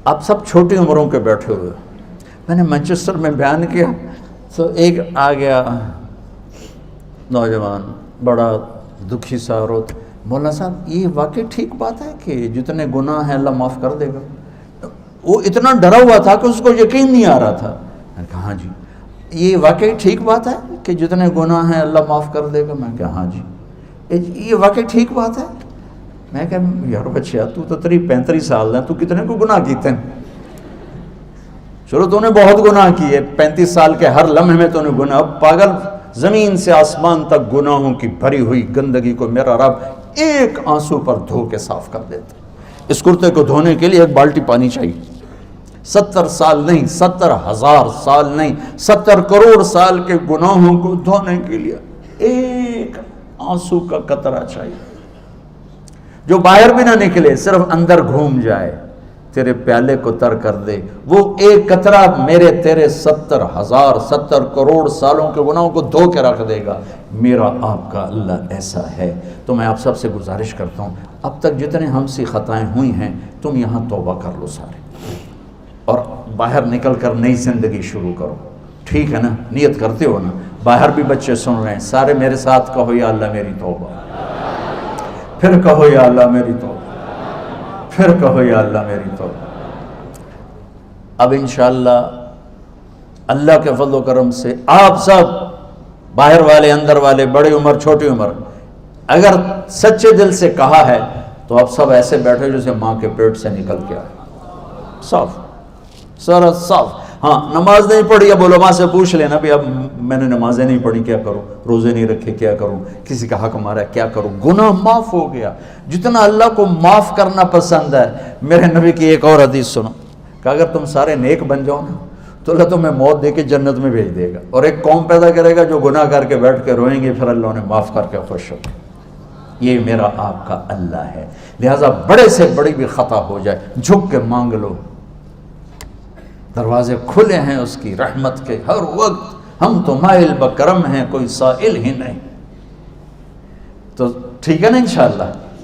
آپ سب چھوٹی عمروں کے بیٹھے ہوئے. میں نے مانچسٹر میں بیان کیا تو ایک آ گیا نوجوان بڑا دکھی سا روت، مولانا صاحب یہ واقعی ٹھیک بات ہے کہ جتنے گناہ ہیں اللہ معاف کر دے گا؟ وہ اتنا ڈرا ہوا تھا کہ اس کو یقین نہیں آ رہا تھا. میں نے کہا ہاں جی. یہ واقعی ٹھیک بات ہے کہ جتنے گناہ ہیں اللہ معاف کر دے گا؟ میں کہا ہاں جی. یہ واقعی ٹھیک بات ہے؟ میں کہا یار بچیا تو 35 سال ہے، تو کتنے کو گناہ کیتے ہیں؟ چلو تو نے بہت گناہ کیے، 35 سال کے ہر لمحے میں تو نے گناہ. پاگل، زمین سے آسمان تک گناہوں کی بھری ہوئی گندگی کو میرا رب ایک آنسو پر دھو کے صاف کر دیتا. اس کرتے کو دھونے کے لیے ایک بالٹی پانی چاہیے. 70 سال نہیں، 70,000 سال نہیں، 70 کروڑ سال کے گناہوں کو دھونے کے لیے ایک آنسو کا قطرہ چاہیے، جو باہر بھی نہ نکلے، صرف اندر گھوم جائے، تیرے پیالے کو تر کر دے. وہ ایک قطرہ میرے تیرے 70,000 70 کروڑ سالوں کے گناہوں کو دھو کے رکھ دے گا. میرا آپ کا اللہ ایسا ہے. تو میں آپ سب سے گزارش کرتا ہوں، اب تک جتنے ہم سے خطائیں ہوئی ہیں تم یہاں توبہ کر لو سارے، اور باہر نکل کر نئی زندگی شروع کرو. ٹھیک ہے نا؟ نیت کرتے ہو نا؟ باہر بھی بچے سن رہے ہیں، سارے میرے ساتھ کہو یا اللہ میری توبہ. پھر کہو یا اللہ میری توبہ. پھر کہو یا اللہ میری توبہ. اب انشاءاللہ اللہ کے فضل و کرم سے آپ سب باہر والے، اندر والے، بڑی عمر چھوٹی عمر، اگر سچے دل سے کہا ہے تو آپ سب ایسے بیٹھے جیسے ماں کے پیٹ سے نکل کے آئے، صاف سارا صاف. ہاں نماز نہیں پڑھی، اب علماء سے پوچھ لینا بھی اب میں نے نمازیں نہیں پڑھی کیا کروں، روزے نہیں رکھے کیا کروں، کسی کا حق مارا کیا کروں. گناہ معاف ہو گیا. جتنا اللہ کو معاف کرنا پسند ہے، میرے نبی کی ایک اور حدیث سنو کہ اگر تم سارے نیک بن جاؤ نا تو اللہ تمہیں موت دے کے جنت میں بھیج دے گا، اور ایک قوم پیدا کرے گا جو گناہ کر کے بیٹھ کے روئیں گے، پھر اللہ انہیں معاف کر کے خوش ہو. یہ میرا آپ کا اللہ ہے. لہٰذا بڑے سے بڑی بھی خطا ہو جائے جھک کے مانگ لو، دروازے کھلے ہیں اس کی رحمت کے ہر وقت. ہم تو مائل بکرم ہیں، کوئی سائل ہی نہیں. تو ٹھیک ہے نا انشاءاللہ.